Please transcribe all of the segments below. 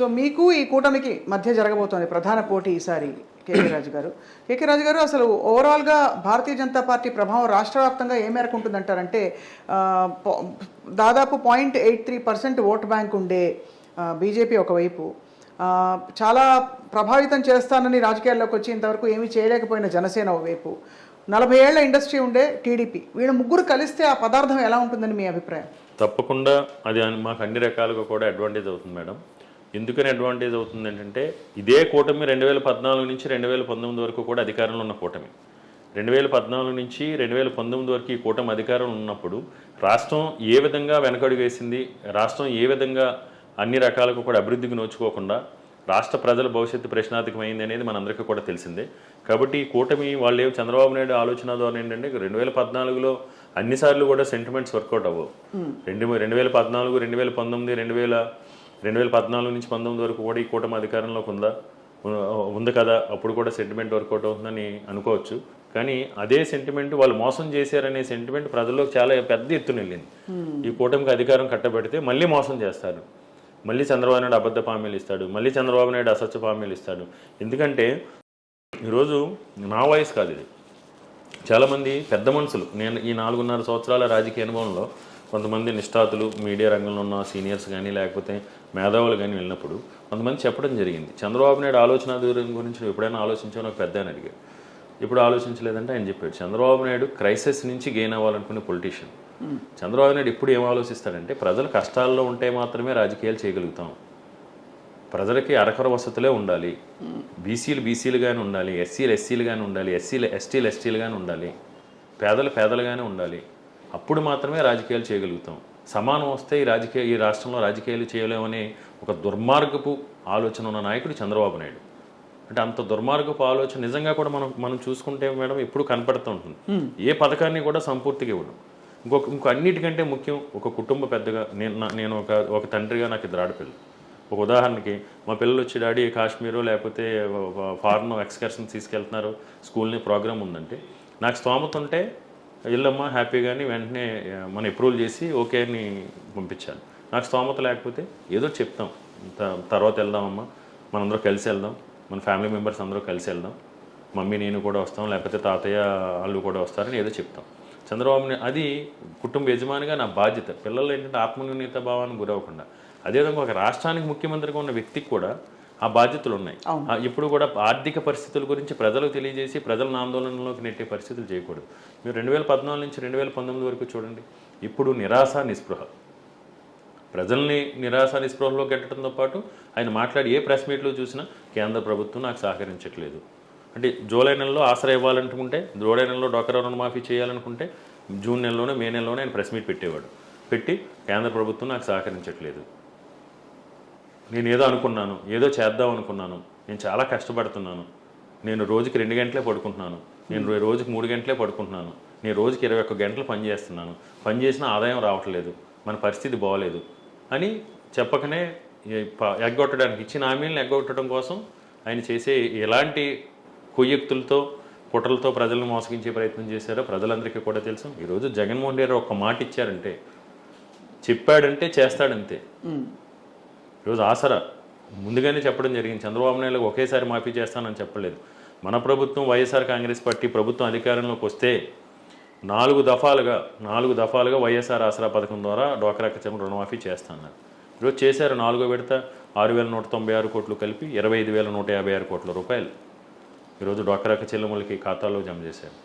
So మీకు ఈ కూటమికి మధ్య జరగబోతోంది ప్రధాన పోటీ ఈసారి కేకే రాజు గారు. కేకే రాజు గారు, అసలు ఓవరాల్గా భారతీయ జనతా పార్టీ ప్రభావం రాష్ట్ర వ్యాప్తంగా ఏ మేరకు ఉంటుందంటారంటే దాదాపు 0.83% ఓట్ బ్యాంక్ ఉండే బీజేపీ ఒకవైపు, చాలా ప్రభావితం చేస్తానని రాజకీయాల్లోకి వచ్చి ఇంతవరకు ఏమీ చేయలేకపోయిన జనసేన ఒకవైపు, 40 ఏళ్ల ఇండస్ట్రీ ఉండే టీడీపీ, వీళ్ళ ముగ్గురు కలిస్తే ఆ పదార్థం ఎలా ఉంటుందని మీ అభిప్రాయం? తప్పకుండా అది మాకు అన్ని రకాలుగా కూడా అడ్వాంటేజ్ అవుతుంది మేడం. ఎందుకని అడ్వాంటేజ్ అవుతుంది ఏంటంటే ఇదే కూటమి 2014 నుంచి 2019 వరకు కూడా అధికారంలో ఉన్న కూటమి. 2014 నుంచి 2019 వరకు ఈ కూటమి అధికారంలో ఉన్నప్పుడు రాష్ట్రం ఏ విధంగా వెనకడుగు వేసింది, రాష్ట్రం ఏ విధంగా అన్ని రకాలుగా కూడా అభివృద్ధికి నోచుకోకుండా రాష్ట్ర ప్రజల భవిష్యత్తు ప్రశ్నార్థకమైంది అనేది మనందరికీ కూడా తెలిసిందే. కాబట్టి ఈ కూటమి వాళ్ళు చంద్రబాబు నాయుడు ఆలోచన ద్వారా ఏంటంటే 2014లో అన్నిసార్లు కూడా సెంటిమెంట్స్ వర్కౌట్ అవ్వవు. 2014, 2019, 2014 నుంచి 19 వరకు కూడా ఈ కూటమి అధికారంలోకి ఉంది కదా, అప్పుడు కూడా సెంటిమెంట్ వర్కౌట్ అవుతుందని అనుకోవచ్చు. కానీ అదే సెంటిమెంట్ వాళ్ళు మోసం చేశారనే సెంటిమెంట్ ప్రజల్లోకి చాలా పెద్ద ఎత్తున వెళ్ళింది. ఈ కూటమికి అధికారం కట్టబెడితే మళ్ళీ మోసం చేస్తారు, మళ్ళీ చంద్రబాబు నాయుడు అబద్ధ హామీలు ఇస్తాడు, మళ్ళీ చంద్రబాబు నాయుడు అసత్య హామీలు ఇస్తాడు. ఎందుకంటే ఈరోజు నా వాయిస్ కాదు ఇది, చాలామంది పెద్ద మనుషులు, నేను ఈ 4.5 సంవత్సరాల రాజకీయ అనుభవంలో కొంతమంది నిష్ఠాతులు, మీడియా రంగంలో ఉన్న సీనియర్స్ కానీ లేకపోతే మేధావులు కానీ వెళ్ళినప్పుడు కొంతమంది చెప్పడం జరిగింది, చంద్రబాబు నాయుడు ఆలోచన దూరం గురించి ఎప్పుడైనా ఆలోచించావు నాకు పెద్ద అని అడిగారు. ఇప్పుడు ఆలోచించలేదంటే ఆయన చెప్పాడు, చంద్రబాబు నాయుడు క్రైసిస్ నుంచి గెయిన్ అవ్వాలనుకునే పొలిటీషియన్. చంద్రబాబు నాయుడు ఇప్పుడు ఏం ఆలోచిస్తాడంటే ప్రజలు కష్టాల్లో ఉంటే మాత్రమే రాజకీయాలు చేయగలుగుతాం, ప్రజలకి అరకొర వసతులే ఉండాలి, బీసీలుగానే ఉండాలి, ఎస్సీలుగానే ఉండాలి, ఎస్టీలుగానే ఉండాలి, పేదలుగానే ఉండాలి, అప్పుడు మాత్రమే రాజకీయాలు చేయగలుగుతాం, సమానం వస్తే ఈ రాష్ట్రంలో రాజకీయాలు చేయలేమనే ఒక దుర్మార్గపు ఆలోచన ఉన్న నాయకుడు చంద్రబాబు నాయుడు. అంటే అంత దుర్మార్గపు ఆలోచన నిజంగా కూడా మనం చూసుకుంటే మేడం ఎప్పుడు కనపడుతూ ఉంటుంది. ఏ పథకాన్ని కూడా సంపూర్తిగా ఇవ్వడం. ఇంకో అన్నిటికంటే ముఖ్యం, ఒక కుటుంబ పెద్దగా నేను ఒక తండ్రిగా నాకు 2 ఆడపిల్లలు. ఒక ఉదాహరణకి మా పిల్లలు వచ్చి డాడీ కాశ్మీరు లేకపోతే ఫారెన్ ఎక్స్కర్షన్ తీసుకెళ్తున్నారు, స్కూల్ని ప్రోగ్రామ్ ఉందంటే నాకు స్తోమత ఉంటే వెళ్ళమ్మా హ్యాపీగాని వెంటనే మనం అప్రూవల్ చేసి ఓకే అని పంపించాలి. నాకు స్తోమత లేకపోతే ఏదో చెప్తాం, తర్వాత వెళ్దామమ్మా, మనందరూ కలిసి వెళ్దాం, మన ఫ్యామిలీ మెంబర్స్ అందరూ కలిసి వెళ్దాం, మమ్మీ నేను కూడా వస్తాం లేకపోతే తాతయ్య వాళ్ళు కూడా వస్తారని ఏదో చెప్తాం. చంద్రబాబుని అది కుటుంబ యజమానిగా నా బాధ్యత, పిల్లలు ఏంటంటే ఆత్మన్యూనత భావానికి గురవకుండా. అదేవిధంగా ఒక రాష్ట్రానికి ముఖ్యమంత్రిగా ఉన్న వ్యక్తికి కూడా ఆ బాధ్యతలు ఉన్నాయి. ఇప్పుడు కూడా ఆర్థిక పరిస్థితుల గురించి ప్రజలకు తెలియజేసి ప్రజలను ఆందోళనలోకి నెట్టే పరిస్థితులు చేయకూడదు. మీరు 2014 నుంచి 2019 వరకు చూడండి, ఇప్పుడు నిరాశ నిస్పృహ, ప్రజల్ని నిరాశ నిస్పృహలో గెట్టడంతో పాటు ఆయన మాట్లాడి ఏ ప్రెస్ మీట్లో చూసినా కేంద్ర ప్రభుత్వం నాకు సహకరించట్లేదు అంటే, జూలై నెలలో ఆసరా ఇవ్వాలనుకుంటే, జూలై నెలలో డోక్రా రుణమాఫీ చేయాలనుకుంటే జూన్ నెలలోనే మే నెలలోనే ఆయన ప్రెస్ మీట్ పెట్టి కేంద్ర ప్రభుత్వం నాకు సహకరించట్లేదు, నేను ఏదో అనుకున్నాను, ఏదో చేద్దాం అనుకున్నాను, నేను చాలా కష్టపడుతున్నాను, నేను రోజుకి 2 గంటలే పడుకుంటున్నాను, నేను రోజుకి 3 గంటలే పడుకుంటున్నాను, నేను రోజుకి 21 గంటలు పనిచేస్తున్నాను, పని చేసినా ఆదాయం రావట్లేదు, మన పరిస్థితి బాగోలేదు అని చెప్పకనే ఎగ్గొట్టడానికి ఇచ్చిన హామీలను ఎగ్గొట్టడం కోసం ఆయన చేసే ఎలాంటి కుయ్యక్తులతో కుట్రలతో ప్రజలను మోసగించే ప్రయత్నం చేశారో ప్రజలందరికీ కూడా తెలుసు. ఈరోజు జగన్మోహన్ రెడ్డి ఒక మాట ఇచ్చారంటే, చెప్పాడంటే చేస్తాడంతే. ఈరోజు ఆసరా ముందుగానే చెప్పడం జరిగింది, చంద్రబాబు నాయుడు ఒకేసారి మాఫీ చేస్తానని చెప్పలేదు. మన ప్రభుత్వం వైఎస్ఆర్ కాంగ్రెస్ పార్టీ ప్రభుత్వం అధికారంలోకి వస్తే 4 దఫాలుగా వైఎస్ఆర్ ఆసరా పథకం ద్వారా డోక్రా చెల్లుల రుణమాఫీ చేస్తున్నారు. ఈరోజు చేశారు. 4వ విడత 6,196 కోట్లు కలిపి 25,156 కోట్ల రూపాయలు ఈరోజు డోక్రా చెల్లెములకి ఖాతాలో జమ చేశారు.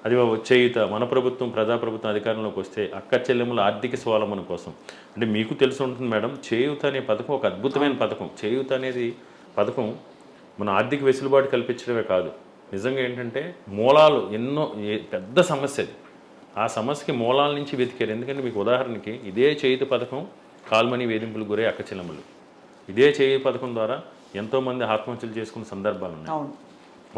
అది చేయుత మన ప్రభుత్వం ప్రజాప్రభుత్వం అధికారంలోకి వస్తే అక్క చెల్లెముల ఆర్థిక స్వావలంబన కోసం, అంటే మీకు తెలిసి ఉంటుంది మేడం, చేయూత అనే పథకం ఒక అద్భుతమైన పథకం. చేయూత అనేది పథకం మన ఆర్థిక వెసులుబాటు కల్పించడమే కాదు, నిజంగా ఏంటంటే మూలాలు ఎన్నో పెద్ద సమస్య అది, ఆ సమస్యకి మూలాల నుంచి వెతికారు. ఎందుకంటే మీకు ఉదాహరణకి ఇదే చేయూత పథకం కాల్మనీ వేధింపులు గురే అక్క చెల్లెములు, ఇదే చేయూత పథకం ద్వారా ఎంతోమంది ఆత్మహత్యలు చేసుకున్న సందర్భాలు ఉన్నాయి.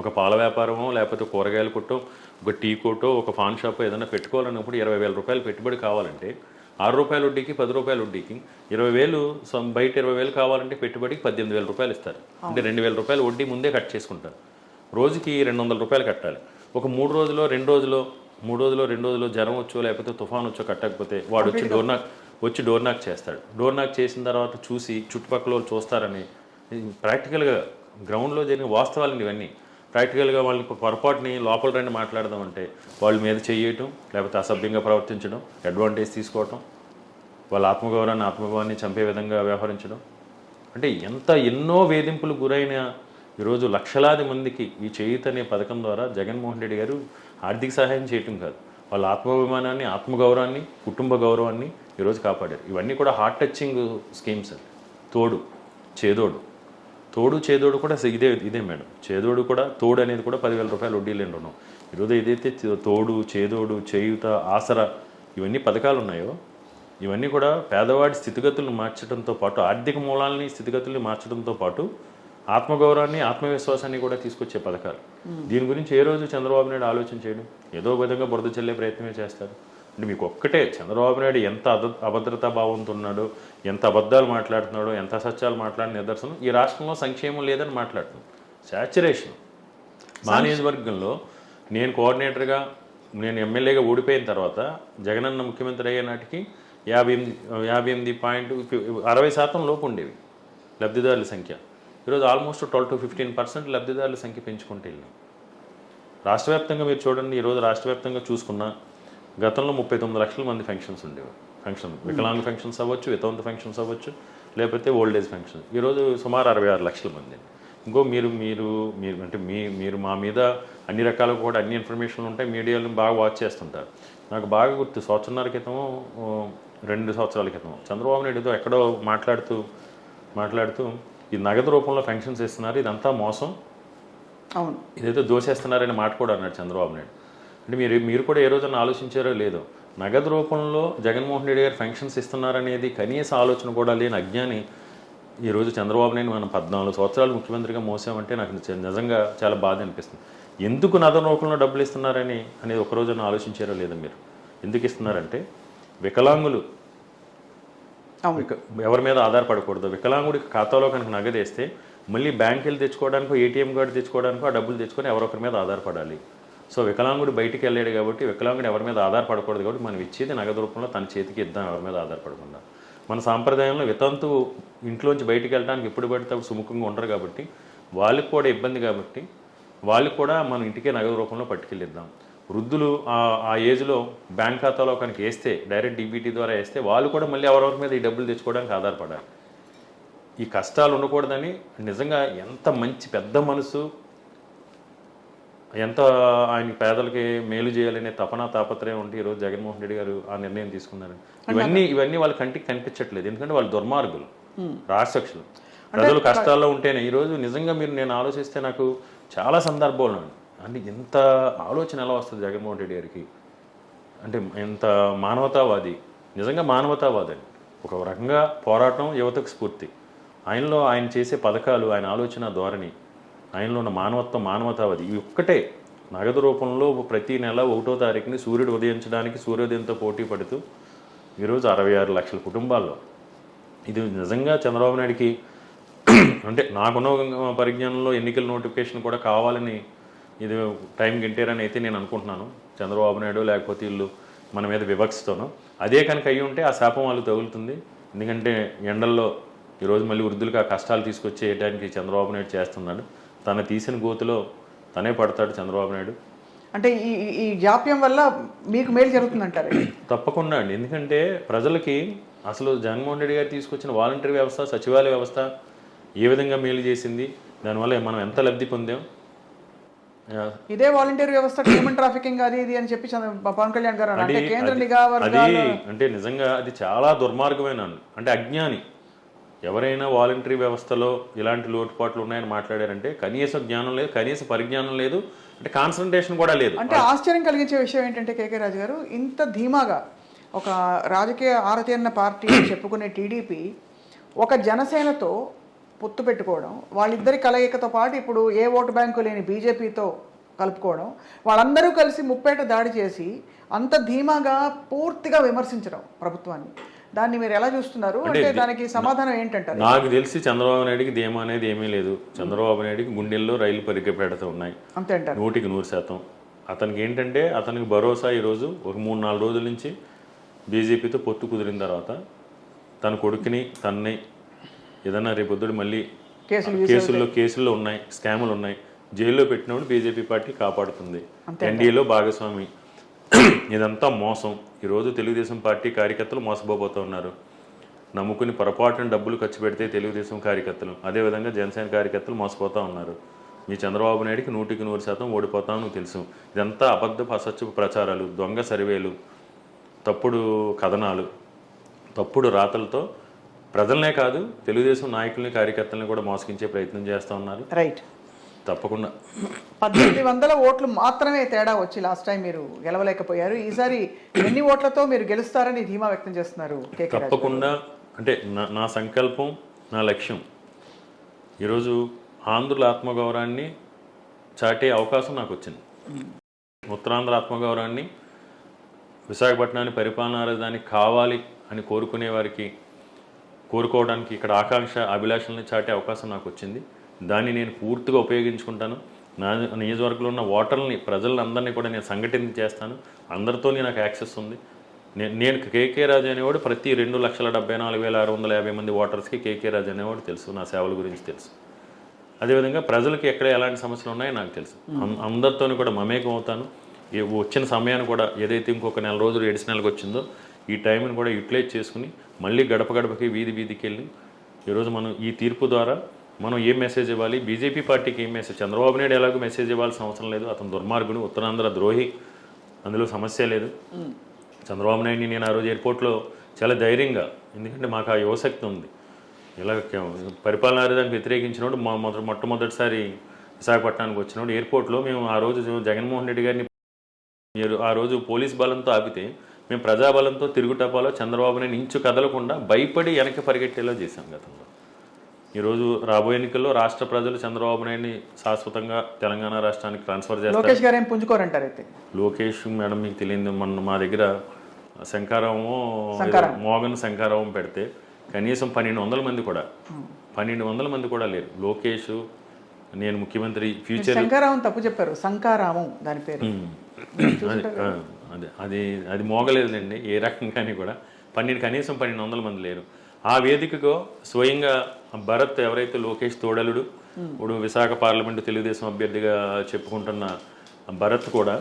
ఒక పాల వ్యాపారమో లేకపోతే కూరగాయల కొట్టో, ఒక టీ కొట్టో, ఒక పాన్ షాప్ ఏదైనా పెట్టుకోవాలన్నప్పుడు 20,000 రూపాయలు పెట్టుబడి కావాలంటే 6 రూపాయల వడ్డీకి 10 రూపాయల వడ్డీకి 20,000 బయట 20,000 కావాలంటే పెట్టుబడికి 18,000 రూపాయలు ఇస్తారు. అంటే 2,000 రూపాయలు వడ్డీ ముందే కట్ చేసుకుంటారు. రోజుకి 200 రూపాయలు కట్టాలి. ఒక 3 రోజులో 2 రోజులో జ్వరం వచ్చో లేకపోతే తుఫాన్ వచ్చో కట్టకపోతే వాడు వచ్చి వచ్చి డోర్ నాక్ చేస్తాడు. డోర్ నాక్ చేసిన తర్వాత చూసి చుట్టుపక్కల వాళ్ళు చూస్తారని ప్రాక్టికల్గా గ్రౌండ్లో జరిగిన వాస్తవాలు ఇవన్నీ ప్రాక్టికల్గా వాళ్ళని పొరపాటుని లోపల రండి మాట్లాడదామంటే వాళ్ళ మీద చేయటం, లేకపోతే అసభ్యంగా ప్రవర్తించడం, అడ్వాంటేజ్ తీసుకోవటం, వాళ్ళ ఆత్మగౌరవాన్ని చంపే విధంగా వ్యవహరించడం, అంటే ఎన్నో వేధింపులు గురైన ఈరోజు లక్షలాది మందికి ఈ చేయూత అనే పథకం ద్వారా జగన్మోహన్ రెడ్డి గారు ఆర్థిక సహాయం చేయటం కాదు, వాళ్ళ ఆత్మాభిమానాన్ని, ఆత్మగౌరవాన్ని, కుటుంబ గౌరవాన్ని ఈరోజు కాపాడారు. ఇవన్నీ కూడా హార్ట్ టచింగ్ స్కీమ్స్ అండి. తోడు చేదోడు కూడా ఇదే మేడం. చేదోడు కూడా, తోడు అనేది కూడా 10,000 రూపాయలు వడ్డీ లేని రుణం. ఈరోజు ఏదైతే తోడు, చేదోడు, చేయూత, ఆసరా ఇవన్నీ పథకాలు ఉన్నాయో ఇవన్నీ కూడా పేదవాడి స్థితిగతులను మార్చడంతో పాటు, ఆర్థిక మూలాలని స్థితిగతుల్ని మార్చడంతో పాటు ఆత్మగౌరవాన్ని, ఆత్మవిశ్వాసాన్ని కూడా తీసుకొచ్చే పథకాలు. దీని గురించి ఏ రోజు చంద్రబాబు నాయుడు ఆలోచన చేయడం, ఏదో విధంగా బురద చల్లే ప్రయత్నమే చేస్తారు. అంటే మీకు ఒక్కటే, చంద్రబాబు నాయుడు ఎంత అభద్రతా భావంతో ఉన్నాడో, ఎంత అబద్ధాలు మాట్లాడుతున్నాడో, ఎంత అసత్యాలు మాట్లాడిన నిదర్శనం ఈ రాష్ట్రంలో సంక్షేమం లేదని మాట్లాడుతున్నాం. సాచురేషన్. మా నియోజకవర్గంలో నేను కోఆర్డినేటర్గా, నేను ఎమ్మెల్యేగా ఓడిపోయిన తర్వాత జగనన్న ముఖ్యమంత్రి అయ్యే నాటికి 58.60% లోపు ఉండేవి లబ్ధిదారుల సంఖ్య. ఈరోజు ఆల్మోస్ట్ 12 to 15% లబ్ధిదారుల సంఖ్య పెంచుకుంటూ వెళ్ళాం. రాష్ట్ర వ్యాప్తంగా మీరు చూడండి, ఈరోజు రాష్ట్ర వ్యాప్తంగా చూసుకున్న గతంలో 39 లక్షల మంది ఫంక్షన్స్ ఉండేవి. వికలాంగ ఫంక్షన్స్ అవ్వచ్చు, వితంతు ఫంక్షన్స్ అవ్వచ్చు, లేకపోతే ఓల్డ్ ఏజ్ ఫంక్షన్. ఈరోజు సుమారు 66 లక్షల మంది. ఇంకో మీరు అంటే మీరు మా మీద అన్ని రకాలుగా కూడా అన్ని ఇన్ఫర్మేషన్లు ఉంటాయి, మీడియాలను బాగా వాచ్ చేస్తుంటారు. నాకు బాగా గుర్తు, 1.5 సంవత్సరాల క్రితము, 2 సంవత్సరాల క్రితం చంద్రబాబు నాయుడుతో ఎక్కడో మాట్లాడుతూ ఈ నగదు రూపంలో ఫంక్షన్స్ ఇస్తున్నారు, ఇదంతా మోసం, అవును, ఇదైతే దోషేస్తున్నారని మాట కూడా అన్నాడు చంద్రబాబు నాయుడు. అంటే మీరు కూడా ఏ రోజున ఆలోచించారో లేదో, నగదు రూపంలో జగన్మోహన్ రెడ్డి గారు ఫంక్షన్స్ ఇస్తున్నారనేది కనీస ఆలోచన కూడా లేని అజ్ఞాని ఈరోజు చంద్రబాబు నాయుడు మనం 14 సంవత్సరాలు ముఖ్యమంత్రిగా మోసామంటే నాకు నిజంగా చాలా బాధ అనిపిస్తుంది. ఎందుకు నగదు రూపంలో డబ్బులు ఇస్తున్నారని అనేది ఒక రోజున ఆలోచించారో లేదో మీరు. ఎందుకు ఇస్తున్నారంటే వికలాంగులు ఎవరి మీద ఆధారపడకూడదు. వికలాంగుడికి ఖాతాలో కనుక నగదు వేస్తే మళ్ళీ బ్యాంక్ వెళ్ళి తెచ్చుకోవడానికో, ఏటీఎం కార్డు తెచ్చుకోవడానికో ఆ డబ్బులు తెచ్చుకొని ఎవరొకరి మీద ఆధారపడాలి. సో వికలాంగుడు బయటికి వెళ్ళాడు కాబట్టి, వికలాంగుడు ఎవరి మీద ఆధారపడకూడదు కాబట్టి మనం ఇచ్చేది నగదు రూపంలో తన చేతికి ఇద్దాం, ఎవరి మీద ఆధారపడకుండా. మన సాంప్రదాయంలో వితంతు ఇంట్లోంచి బయటికి వెళ్ళడానికి ఎప్పుడు పడితే అప్పుడు సుముఖంగా ఉండరు కాబట్టి, వాళ్ళకి కూడా ఇబ్బంది కాబట్టి, వాళ్ళకి కూడా మనం ఇంటికే నగదు రూపంలో పట్టుకెళ్ళిద్దాం. వృద్ధులు ఆ ఏజ్లో బ్యాంక్ ఖాతాలో కనుక వేస్తే, డైరెక్ట్ డీబీటీ ద్వారా వేస్తే వాళ్ళు కూడా మళ్ళీ ఎవరెవరి మీద ఈ డబ్బులు తెచ్చుకోవడానికి ఆధారపడాలి. ఈ కష్టాలు ఉండకూడదని నిజంగా ఎంత మంచి పెద్ద మనసు, ఎంత ఆయన పేదలకి మేలు చేయాలనే తాపత్రయం ఉంటే ఈరోజు జగన్మోహన్ రెడ్డి గారు ఆ నిర్ణయం తీసుకున్నారు. ఇవన్నీ వాళ్ళ కంటికి కనిపించట్లేదు, ఎందుకంటే వాళ్ళు దుర్మార్గులు, రాక్షసులు. ప్రజలు కష్టాల్లో ఉంటేనే ఈరోజు నిజంగా నేను ఆలోచిస్తే నాకు చాలా సందర్భాలు అంటే ఎంత ఆలోచన ఎలా వస్తుంది జగన్మోహన్ రెడ్డి గారికి, అంటే ఎంత మానవతావాది, నిజంగా మానవతావాది అని ఒక రకంగా పోరాటం, యువతకు స్ఫూర్తి. ఆయన చేసే పథకాలు, ఆయన ఆలోచన ధోరణి, ఆయనలో ఉన్న మానవత్వం, మానవతావాది ఇవి ఒక్కటే. నగదు రూపంలో ప్రతి నెల 1వ తారీఖుని సూర్యుడు ఉదయించడానికి సూర్యోదయంతో పోటీ పడుతూ ఈరోజు 66 లక్షల కుటుంబాల్లో, ఇది నిజంగా చంద్రబాబు నాయుడికి అంటే నాకున్న పరిజ్ఞానంలో ఎన్నికల నోటిఫికేషన్ కూడా కావాలని ఇది టైం గింటారని అయితే నేను అనుకుంటున్నాను. చంద్రబాబు నాయుడు లేకపోతే వీళ్ళు మన మీద వివక్షతోనో అదే కనుక అయ్యి ఉంటే ఆ శాపం వాళ్ళు తగులుతుంది. ఎందుకంటే ఎండల్లో ఈరోజు మళ్ళీ వృద్ధులకు ఆ కష్టాలు తీసుకొచ్చేయడానికి చంద్రబాబు నాయుడు చేస్తున్నాడు. తన తీసిన గోతులో తనే పడతాడు చంద్రబాబు నాయుడు. అంటే ఈ జాప్యం వల్ల మీకు మేలు జరుగుతుందంటారు? తప్పకుండా అండి. ఎందుకంటే ప్రజలకి అసలు జగన్మోహన్ రెడ్డి గారు తీసుకొచ్చిన వాలంటరీ వ్యవస్థ, సచివాలయ వ్యవస్థ ఏ విధంగా మేలు చేసింది, దానివల్ల మనం ఎంత లబ్ధి పొందాం. ఇదే వాలంటీర్ వ్యవస్థ హ్యూమన్ ట్రాఫికింగ్ అది ఇది అని చెప్పి పవన్ కళ్యాణ్ గారు అంటే కేంద్ర నిఘా వర్గాలు, అంటే నిజంగా అది చాలా దుర్మార్గమైన, అంటే అజ్ఞాని. ఎవరైనా వాలంటరీ వ్యవస్థలో ఇలాంటి లోటుపాట్లు ఉన్నాయని మాట్లాడారంటే కనీస జ్ఞానం లేదు, కనీస పరిజ్ఞానం లేదు, అంటే కాన్సన్ట్రేషన్ కూడా లేదు. అంటే ఆశ్చర్యం కలిగించే విషయం ఏంటంటే కేకే రాజు గారు, ఇంత ధీమాగా ఒక రాజకీయ ఆరతీరిన పార్టీ చెప్పుకునే టీడీపీ ఒక జనసేనతో పొత్తు పెట్టుకోవడం, వాళ్ళిద్దరి కలయికతో పాటు ఇప్పుడు ఏ ఓటు బ్యాంకు లేని బీజేపీతో కలుపుకోవడం, వాళ్ళందరూ కలిసి ముప్పేట దాడి చేసి అంత ధీమాగా పూర్తిగా విమర్శించడం ప్రభుత్వాన్ని, దాన్ని మీరు ఎలా చూస్తున్నారు? అంటే దానికి సమాధానం ఏంటంటారు? నాకు తెలిసి చంద్రబాబు నాయుడికి ధీమా అనేది ఏమీ లేదు. చంద్రబాబు నాయుడికి గుండెల్లో రైలు పరిగెపెడుతూ ఉన్నాయి, అంతే అంటారు. 100% అతనికి ఏంటంటే అతనికి భరోసా ఈరోజు ఒక 3-4 రోజుల నుంచి బీజేపీతో పొత్తు కుదిరిన తర్వాత తన కొడుకుని తనని ఏదన్నా రేపొద్దుడు మళ్ళీ కేసుల్లో ఉన్నాయి, స్కాములు ఉన్నాయి, జైల్లో పెట్టినప్పుడు బీజేపీ పార్టీ కాపాడుతుంది, ఎన్డీఏలో భాగస్వామి. ఇదంతా మోసం. ఈరోజు తెలుగుదేశం పార్టీ కార్యకర్తలు మోసపోబోతూ ఉన్నారు. నమ్ముకుని పొరపాటున డబ్బులు ఖర్చు పెడితే తెలుగుదేశం కార్యకర్తలు, అదేవిధంగా జనసేన కార్యకర్తలు మోసపోతూ ఉన్నారు. మీ చంద్రబాబు నాయుడికి 100% ఓడిపోతామని తెలుసు. ఇదంతా అబద్ధపు అసత్యపు ప్రచారాలు, దొంగ సర్వేలు, తప్పుడు కథనాలు, తప్పుడు రాతలతో ప్రజలనే కాదు తెలుగుదేశం నాయకుల్ని కార్యకర్తల్ని కూడా మోసగించే ప్రయత్నం చేస్తూ ఉన్నారు. రైట్. తప్పకుండా 1800 ఓట్లు మాత్రమే తేడా వచ్చి లాస్ట్ టైం మీరు గెలవలేకపోయారు. ఈసారి ఎన్ని ఓట్లతో మీరు గెలుస్తారని ధీమా వ్యక్తం చేస్తున్నారు? తప్పకుండా. అంటే నా సంకల్పం, నా లక్ష్యం ఈరోజు ఆంధ్రుల ఆత్మగౌరవాన్ని చాటే అవకాశం నాకు వచ్చింది. ఉత్తరాంధ్ర ఆత్మగౌరవాన్ని, విశాఖపట్నాన్ని పరిపాలనా రాజధాని కావాలి అని కోరుకునే వారికి, కోరుకోవడానికి ఇక్కడ ఆకాంక్ష అభిలాషల్ని చాటే అవకాశం నాకు వచ్చింది. దాన్ని నేను పూర్తిగా ఉపయోగించుకుంటాను. నా నియోజకవర్గంలో ఉన్న ఓటర్లని, ప్రజలందరినీ కూడా నేను సంఘటన చేస్తాను. అందరితో నాకు యాక్సెస్ ఉంది. నేను కేకే రాజు అనేవాడు ప్రతి 2,74,650 మంది ఓటర్స్కి కేకే రాజు అనేవాడు తెలుసు, నా సేవల గురించి తెలుసు. అదేవిధంగా ప్రజలకి ఎక్కడ ఎలాంటి సమస్యలు ఉన్నాయో నాకు తెలుసు. అందరితో కూడా మమేకం అవుతాను. వచ్చిన సమయాన్ని కూడా ఏదైతే ఇంకొక 4 రోజులు ఎడిషనల్గా వచ్చిందో ఈ టైంని కూడా యూటిలైజ్ చేసుకుని మళ్ళీ గడప గడపకి వీధికి వెళ్ళి ఈరోజు మనం ఈ తీర్పు ద్వారా మనం ఏం మెసేజ్ ఇవ్వాలి, బీజేపీ పార్టీకి ఏం మెసేజ్, చంద్రబాబు నాయుడు ఎలాగో మెసేజ్ ఇవ్వాల్సిన అవసరం లేదు, అతను దుర్మార్గుడు, ఉత్తరాంధ్ర ద్రోహి, అందులో సమస్య లేదు. చంద్రబాబు నాయుడిని నేను ఆ రోజు ఎయిర్పోర్ట్లో చాలా ధైర్యంగా, ఎందుకంటే మాకు ఆ యువశక్తి ఉంది, ఇలా పరిపాలనా రాజధానికి వ్యతిరేకించినప్పుడు మొట్టమొదటిసారి విశాఖపట్నానికి వచ్చినప్పుడు ఎయిర్పోర్ట్లో మేము ఆ రోజు జగన్మోహన్ రెడ్డి గారిని ఆ రోజు పోలీస్ బలంతో ఆపితే మేము ప్రజాబలంతో తిరుగుటపాలో చంద్రబాబు నాయుడు ఇంచు కదలకుండా భయపడి వెనక్కి పరిగెట్టేలా చేశాం గతంలో. ఈరోజు రాబోయే ఎన్నికల్లో రాష్ట్ర ప్రజలు చంద్రబాబు నాయుడిని శాశ్వతంగా తెలంగాణ రాష్ట్రానికి ట్రాన్స్ఫర్ చేస్తారు. లోకేష్ గారు ఏం పుంజుకోరంటారు? అయితే లోకేష్ మేడం మీకు తెలియదు, మా దగ్గర మోగన్ శంకారావం పెడితే కనీసం 1200 మంది కూడా 1200 మంది కూడా లేరు. లోకేష్, నేను ముఖ్యమంత్రి ఫ్యూచర్ శంకారావం తప్పు చెప్పారు, శంకారావం దాని పేరు. అది మోగలేదండి ఏ రకంగాని కూడా. కనీసం 1200 మంది లేరు. ఆ వేదికకు స్వయంగా భరత్, ఎవరైతే లోకేష్ తోడలుడు, ఇప్పుడు విశాఖ పార్లమెంటు తెలుగుదేశం అభ్యర్థిగా చెప్పుకుంటున్న భరత్ కూడా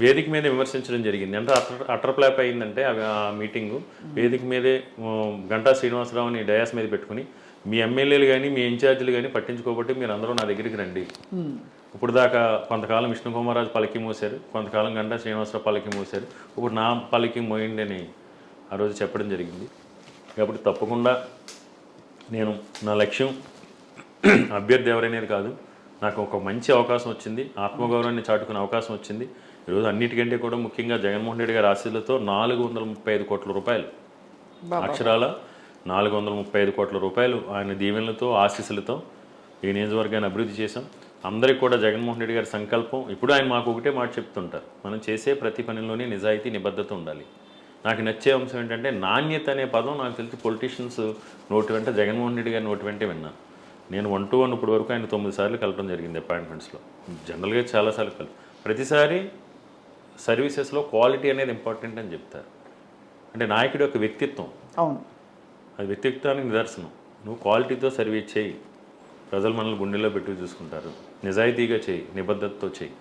వేదిక మీదే విమర్శించడం జరిగింది. అంటే అటర్ ఫ్లాప్ అయిందంటే ఆ మీటింగు వేదిక మీదే గంటా శ్రీనివాసరావుని డయాస్ మీద పెట్టుకుని, మీ ఎమ్మెల్యేలు కానీ మీ ఇన్ఛార్జీలు కానీ పట్టించుకోబట్టి మీరు అందరూ నా దగ్గరికి రండి. ఇప్పుడు దాకా కొంతకాలం విష్ణుకుమారాజు పలికి మోసారు, కొంతకాలం గంటా శ్రీనివాసరావు పలికి మోసారు, ఇప్పుడు నా పలికి మోయండి అని ఆ రోజు చెప్పడం జరిగింది. కాబట్టి తప్పకుండా నేను, నా లక్ష్యం అభ్యర్థి ఎవరైనది కాదు, నాకు ఒక మంచి అవకాశం వచ్చింది, ఆత్మగౌరవాన్ని చాటుకునే అవకాశం వచ్చింది. ఈరోజు అన్నిటికంటే కూడా ముఖ్యంగా జగన్మోహన్ రెడ్డి గారి ఆశీస్సులతో 435 కోట్ల రూపాయలు, అక్షరాల 435 కోట్ల రూపాయలు ఆయన దీవెనలతో, ఆశీస్సులతో ఈ నియోజకవర్గాన్ని అభివృద్ధి చేశాం. అందరికీ కూడా జగన్మోహన్ రెడ్డి గారి సంకల్పం, ఇప్పుడు ఆయన మాకు ఒకటే మాట చెప్తుంటారు, మనం చేసే ప్రతి పనిలోనే నిజాయితీ, నిబద్ధత ఉండాలి. నాకు నచ్చే అంశం ఏంటంటే నాణ్యత అనే పదం నాకు తెలిసి పొలిటీషియన్స్ నోటి వెంట, జగన్మోహన్ రెడ్డి గారి నోటి వెంటే విన్నాను. నేను 1-to-1 ఇప్పుడు వరకు ఆయన 9 సార్లు కలపడం జరిగింది అపాయింట్మెంట్స్లో. జనరల్గా చాలాసార్లు ప్రతిసారి సర్వీసెస్లో క్వాలిటీ అనేది ఇంపార్టెంట్ అని చెప్తారు. అంటే నాయకుడి యొక్క వ్యక్తిత్వం, అవును, అది వ్యక్తిత్వానికి నిదర్శనం. నువ్వు క్వాలిటీతో సర్వీస్ చేయి, ప్రజలు మనల్ని గుండెల్లో పెట్టి చూసుకుంటారు. నిజాయితీగా చేయి, నిబద్ధతతో చేయి.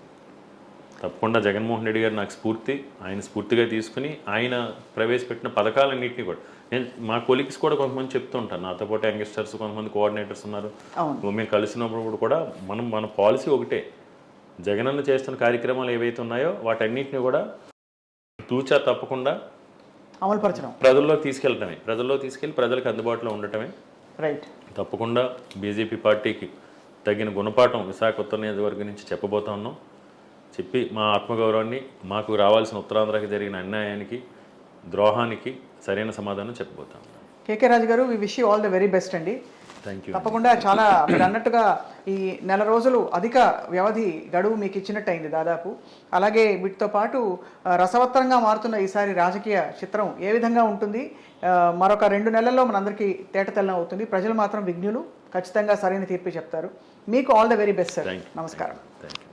తప్పకుండా జగన్మోహన్ రెడ్డి గారు నాకు స్ఫూర్తి. ఆయన స్ఫూర్తిగా తీసుకుని ఆయన ప్రవేశపెట్టిన పథకాలన్నింటినీ కూడా నేను మా కొలీగ్స్ కూడా కొంతమంది చెప్తూ ఉంటాను, నాతో పాటు యంగ్స్టర్స్ కొంతమంది కోఆర్డినేటర్స్ ఉన్నారు. మేము కలిసినప్పుడు కూడా మన పాలసీ ఒకటే, జగనన్న చేస్తున్న కార్యక్రమాలు ఏవైతే ఉన్నాయో వాటన్నిటిని కూడా తూచా తప్పకుండా అమలుపరచడం, ప్రజల్లో తీసుకెళ్ళటమే, ప్రజల్లో తీసుకెళ్ళి ప్రజలకు అందుబాటులో ఉండటమే. రైట్. తప్పకుండా బీజేపీ పార్టీకి తగిన గుణపాఠం విశాఖ ఉత్తర నియోజకవర్గం నుంచి చెప్పబోతా ఉన్నాం. చెప్పి మా ఆత్మగౌరవాన్ని, మాకు రావాల్సిన ఉత్తరాంధ్రకి జరిగిన అన్యాయానికి, ద్రోహానికి సరైన సమాధానం చెప్పబోతాం. K K Raju garu, we wish you all the very best అండి. Thank you. తప్పకుండా చాలా మీరు అన్నట్టుగా ఈ 4 రోజులు అధిక వ్యవధి గడువు మీకు ఇచ్చినట్టు అయింది దాదాపు. అలాగే వీటితో పాటు రసవత్తరంగా మారుతున్న ఈసారి రాజకీయ చిత్రం ఏ విధంగా ఉంటుంది, మరొక 2 నెలల్లో మనందరికీ తేటతెల్లం అవుతుంది. ప్రజలు మాత్రం విజ్ఞులు, ఖచ్చితంగా సరైన తీర్పు చెప్తారు. మీకు all the very best sir. నమస్కారం. Thank you.